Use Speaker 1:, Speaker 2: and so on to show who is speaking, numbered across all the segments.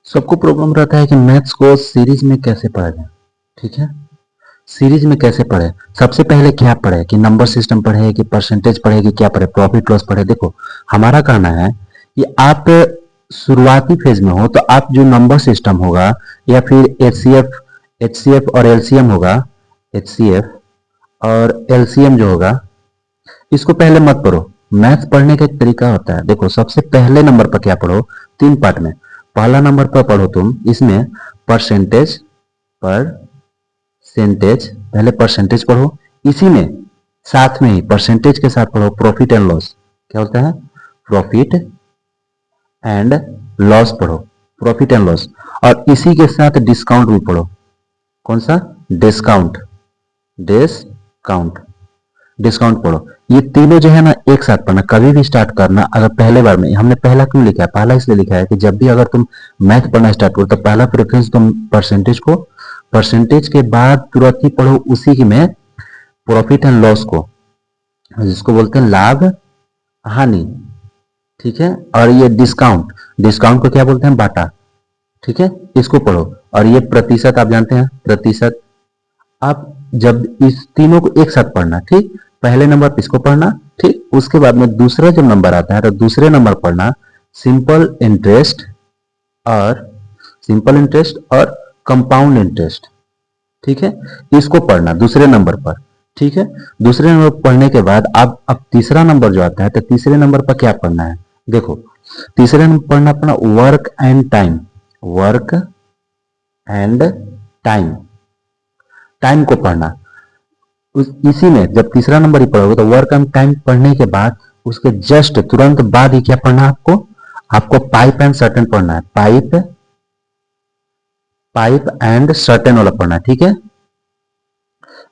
Speaker 1: सबको प्रॉब्लम रहता है कि मैथ्स को सीरीज में कैसे पढ़ा जाए। ठीक है, सीरीज में कैसे पढ़े। सबसे पहले क्या पढ़े, कि नंबर सिस्टम पढ़े, कि परसेंटेज पढ़े, कि क्या पढ़े, प्रॉफिट लॉस पढ़े। देखो हमारा कहना है कि आप शुरुआती फेज में हो तो आप जो नंबर सिस्टम होगा या फिर एचसीएफ और एलसीएम होगा, एचसीएफ और एलसीएम जो होगा, इसको पहले मत पढ़ो। मैथ्स पढ़ने का एक तरीका होता है। देखो सबसे पहले नंबर पर क्या पढ़ो, तीन पार्ट में। पहला नंबर पर पढ़ो तुम, इसमें परसेंटेज, परसेंटेज, पहले परसेंटेज पढ़ो। इसी में साथ में ही परसेंटेज के साथ पढ़ो प्रॉफिट एंड लॉस। क्या होता है, प्रॉफिट एंड लॉस पढ़ो, प्रॉफिट एंड लॉस। और इसी के साथ डिस्काउंट भी पढ़ो। कौन सा, डिस्काउंट, डिस्काउंट, डिस्काउंट पढ़ो। ये तीनों जो है ना एक साथ पढ़ना। कभी भी स्टार्ट करना अगर पहले बार में, हमने पहला क्यों लिखा है, पहला इसलिए लिखा है कि जब भी अगर तुम मैथ पढ़ना स्टार्ट करो तो पहला प्रेफरेंस तुम परसेंटेज को, परसेंटेज के बाद तुरंत ही पढ़ो उसी की में प्रॉफिट एंड लॉस को, जिसको बोलते हैं लाभ हानि। ठीक है, और ये डिस्काउंट, डिस्काउंट को क्या बोलते हैं, बाटा। ठीक है, इसको पढ़ो। और ये प्रतिशत, आप जानते हैं प्रतिशत। आप जब इस तीनों को एक साथ पढ़ना, ठीक, पहले नंबर पे इसको पढ़ना, ठीक, उसके बाद में दूसरा जब नंबर आता है तो दूसरे नंबर पढ़ना सिंपल इंटरेस्ट और सिंपल इंटरेस्ट और कंपाउंड इंटरेस्ट। ठीक है, इसको पढ़ना दूसरे नंबर पर। ठीक है, दूसरे नंबर पढ़ने के बाद अब तीसरा नंबर जो आता है तो तीसरे नंबर पर क्या पढ़ना है, देखो तीसरे नंबर पढ़ना अपना work and time, work and time, time को पढ़ना। इसी में जब तीसरा नंबर ही पढ़ोगे तो वर्क एंड टाइम पढ़ने के बाद उसके जस्ट तुरंत बाद ही क्या पढ़ना है आपको, आपको पाइप एंड सर्टेन पढ़ना है। पाइप, पाइप एंड सर्टेन वाला पढ़ना है। ठीक है,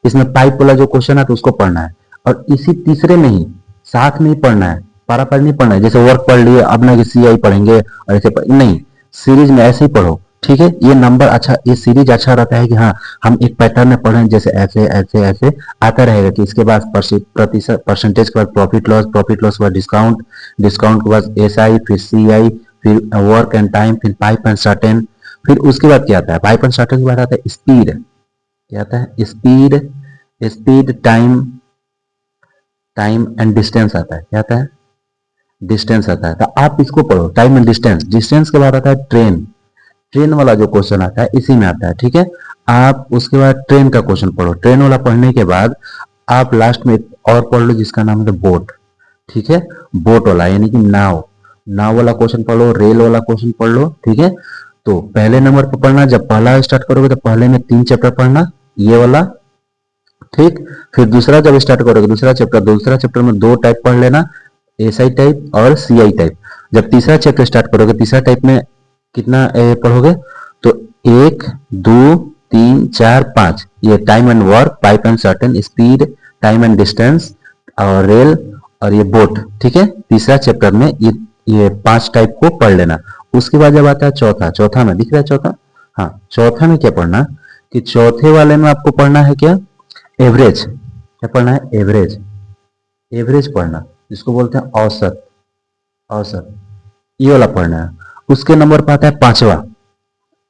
Speaker 1: इसमें पाइप वाला जो क्वेश्चन है तो उसको पढ़ना है। और इसी तीसरे में ही साथ में ही पढ़ना है, पारा पारी नहीं पढ़ना है। जैसे वर्क पढ़ लिए अब ना कि सीआई पढ़ेंगे और ऐसे नहीं, सीरीज में ऐसे ही पढ़ो। ठीक है, ये नंबर अच्छा, ये सीरीज अच्छा रहता है कि हाँ हम एक पैटर्न में पढ़ें, जैसे ऐसे ऐसे ऐसे आता रहेगा कि इसके बाद प्रतिशत, परसेंटेज के बाद प्रॉफिट लॉस, प्रॉफिट लॉस के बाद डिस्काउंट, डिस्काउंट के बाद एसआई, फिर सीआई, फिर वर्क एंड टाइम, फिर पाइप एंड सर्टेन। फिर उसके बाद क्या आता है, पाइप एंड सर्टेन के बाद आता है स्पीड। क्या आता है, speed, speed, time, time and distance आता है। क्या आता है, डिस्टेंस आता है। तो आप इसको पढ़ो, टाइम एंड डिस्टेंस। डिस्टेंस के बाद आता है ट्रेन, ट्रेन वाला जो क्वेश्चन आता है इसी में आता है। ठीक है, आप उसके बाद ट्रेन का क्वेश्चन पढ़ो। ट्रेन वाला पढ़ने के बाद आप लास्ट में और पढ़ लो जिसका नाम है बोट। ठीक है, बोट वाला यानी कि नाव, नाव वाला क्वेश्चन पढ़ लो, रेल वाला क्वेश्चन पढ़ लो। ठीक है, तो पहले नंबर पर पढ़ना, जब पहला स्टार्ट करोगे तो पहले में 3 चैप्टर पढ़ना, ये वाला। ठीक, फिर दूसरा जब स्टार्ट करोगे दूसरा चैप्टर, दूसरा चैप्टर में 2 टाइप पढ़ लेना, एसआई टाइप और सीआई टाइप। जब तीसरा चैप्टर स्टार्ट करोगे तीसरा टाइप में कितना पढ़ोगे, तो 1 2 3 4 5, ये time and work, pipe and certain, speed, time and distance और रेल और ये बोट। ठीक है, तीसरा चैप्टर में ये 5 टाइप को पढ़ लेना। उसके बाद जब आता है चौथा, चौथा में दिख रहा है चौथा, हाँ चौथा में क्या पढ़ना, कि चौथे वाले में आपको पढ़ना है क्या, एवरेज। क्या पढ़ना है, एवरेज, एवरेज पढ़ना, जिसको बोलते हैं औसत, औसत, ये वाला पढ़ना है। उसके नंबर पर आता है पांचवा,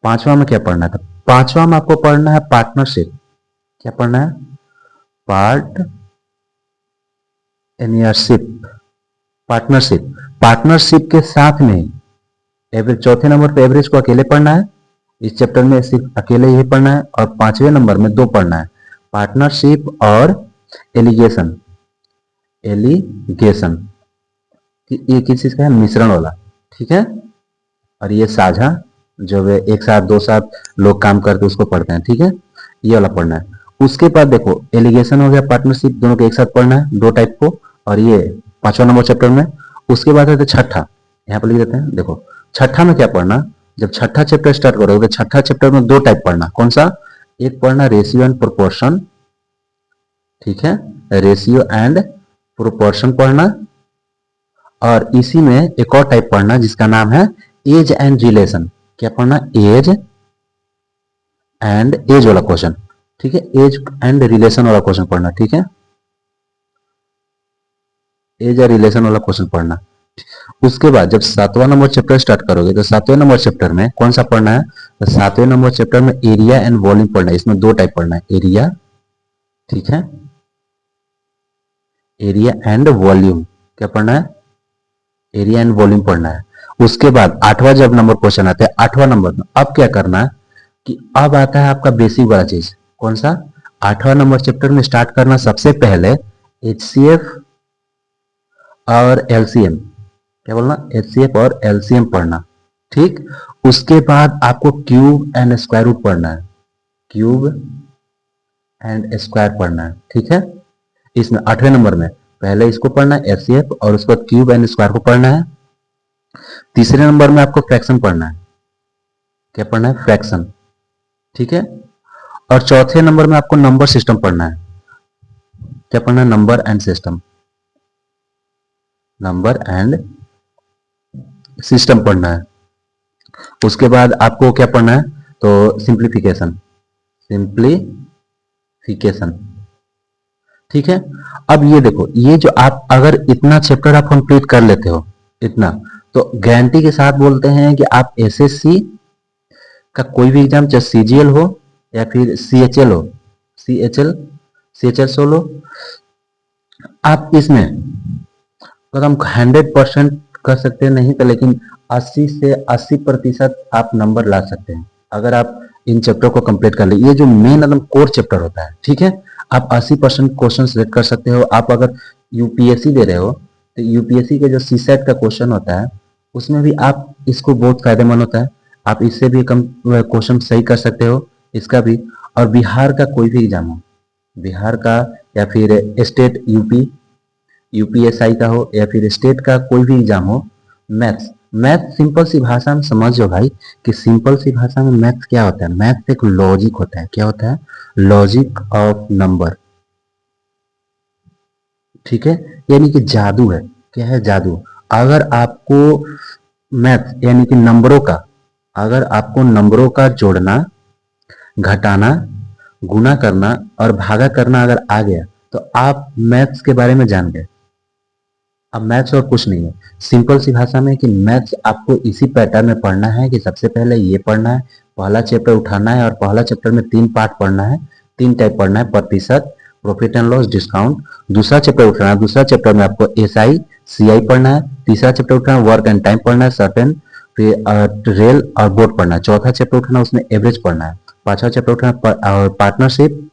Speaker 1: पांचवा में क्या पढ़ना है, पांचवा में आपको पढ़ना है पार्टनरशिप। क्या पढ़ना है, पार्टनरशिप, पार्टनरशिप, पार्टनरशिप के साथ में एवरेज। चौथे नंबर पे एवरेज को अकेले पढ़ना है, इस चैप्टर में सिर्फ अकेले ही पढ़ना है। और पांचवें नंबर में 2 पढ़ना है, पार्टनरशिप और एलिगेशन, एलिगेशन, ये किस चीज का है, मिश्रण वाला। ठीक है, और ये साझा, जो वे एक साथ 2 साथ लोग काम करते उसको पढ़ते हैं। ठीक है, ये वाला पढ़ना है। उसके बाद देखो एलिगेशन हो गया, पार्टनरशिप, दोनों को एक साथ पढ़ना है 2 टाइप को, और ये 5वां नंबर चैप्टर में। उसके बाद है छठा, यहाँ पर लिख देते हैं। देखो छठा में क्या पढ़ना, जब छठा चैप्टर स्टार्ट करोगे तो छठा चैप्टर में 2 टाइप पढ़ना। कौन सा, एक पढ़ना रेशियो एंड प्रोपोर्शन। ठीक है, रेशियो एंड प्रोपोर्शन पढ़ना। और इसी में एक और टाइप पढ़ना जिसका नाम है एज एंड रिलेशन। क्या पढ़ना, एज एंड, एज वाला क्वेश्चन। ठीक है, एज एंड रिलेशन वाला क्वेश्चन पढ़ना। ठीक है, एज और रिलेशन वाला क्वेश्चन पढ़ना। उसके बाद जब 7वां नंबर चैप्टर स्टार्ट करोगे तो 7वें नंबर चैप्टर में कौन सा पढ़ना है, तो 7वें नंबर चैप्टर में एरिया एंड वॉल्यूम पढ़ना है। इसमें दो टाइप पढ़ना है, एरिया, ठीक है, एरिया एंड वॉल्यूम। क्या पढ़ना है, एरिया एंड वॉल्यूम पढ़ना है। उसके बाद 8वां जब नंबर क्वेश्चन आता है 8वां नंबर में अब क्या करना है कि अब आता है आपका बेसिक वाला चीज, कौन सा, 8वां नंबर चैप्टर में स्टार्ट करना सबसे पहले HCF और LCM, क्या बोलना, HCF और LCM पढ़ना, ठीक। उसके बाद आपको क्यूब एंड स्क्वायर रूट पढ़ना है, क्यूब एंड स्क्वायर पढ़ना है, ठीक है। इसमें 8वें नंबर में पहले इसको पढ़ना है HCF और उसके बाद क्यूब एंड स्क्वायर को पढ़ना है। तीसरे नंबर में आपको फ्रैक्शन पढ़ना है, क्या पढ़ना है, फ्रैक्शन, ठीक है। और चौथे नंबर में आपको नंबर सिस्टम पढ़ना है, क्या पढ़ना है, number and system, number and system पढ़ना है। उसके बाद आपको क्या पढ़ना है, तो सिंप्लीफिकेशन, सिंप्लीफिकेशन, ठीक है। अब ये देखो, ये जो आप अगर इतना चैप्टर आप कंप्लीट कर लेते हो इतना, तो गारंटी के साथ बोलते हैं कि आप एसएससी का कोई भी एग्जाम, चाहे सीजीएल हो या फिर सीएचएल हो, सीएचएल सोलो, आप इसमें अगर हम 100% कर सकते हैं नहीं तो लेकिन 80 से 80% आप नंबर ला सकते हैं अगर आप इन चैप्टर को कंप्लीट कर ले। ये जो मेन एकदम कोर चैप्टर होता है, ठीक है, आप 80% क्वेश्चन सिलेक्ट कर सकते हो। आप अगर यूपीएससी दे रहे हो तो यूपीएससी के जो सीसेट का क्वेश्चन होता है उसमें भी आप इसको बहुत फायदेमंद होता है, आप इससे भी कम क्वेश्चन सही कर सकते हो इसका भी। और बिहार का कोई भी एग्जाम हो, बिहार का या फिर स्टेट यूपीएसआई का हो या फिर स्टेट का कोई भी एग्जाम हो, मैथ सिंपल सी भाषा में समझो भाई कि सिंपल सी भाषा में मैथ क्या होता है, मैथ एक लॉजिक होता है, क्या होता है, लॉजिक ऑफ नंबर, ठीक है, यानी कि जादू है। क्या है, जादू। अगर आपको मैथ यानी कि नंबरों का, अगर आपको नंबरों का जोड़ना, घटाना, गुना करना और भागा करना अगर आ गया तो आप मैथ्स के बारे में जान गए। अब मैथ्स और कुछ नहीं है, सिंपल सी भाषा में कि मैथ्स आपको इसी पैटर्न में पढ़ना है कि सबसे पहले ये पढ़ना है, पहला चैप्टर उठाना है और पहला चैप्टर में 3 पार्ट पढ़ना है, 3 टाइप पढ़ना है, प्रतिशत, प्रॉफिट एंड लॉस, डिस्काउंट। दूसरा चैप्टर उठाना है, दूसरा चैप्टर में आपको SI CI पढ़ना है। तीसरा चैप्टर उठाना है, वर्क एंड टाइम पढ़ना है, सर्टेन, फिर रेल और बोर्ड पढ़ना है। चौथा चैप्टर उठाना है, उसमें एवरेज पढ़ना है। पांचवा चैप्टर उठाना है, पार्टनरशिप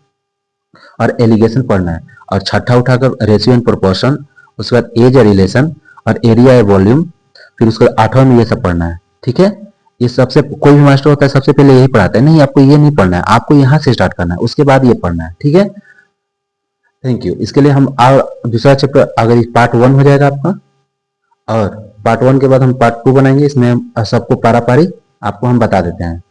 Speaker 1: और एलिगेशन पढ़ना है। और छठा उठाकर रेशियो एंड प्रोपोर्शन, उसके बाद एज या रिलेशन और एरिया या वॉल्यूम, फिर उसके बाद 8वां में ये सब पढ़ना है, ठीक है। ये सबसे कोई भी मास्टर होता है सबसे पहले यही पढ़ाता है, नहीं आपको ये नहीं पढ़ना है, आपको यहाँ से स्टार्ट करना है, उसके बाद ये पढ़ना है, ठीक है। Thank you. इसके लिए हम दूसरा चैप्टर अगर पार्ट 1 हो जाएगा आपका, और पार्ट 1 के बाद हम पार्ट 2 बनाएंगे, इसमें सबको पारा पारी आपको हम बता देते हैं।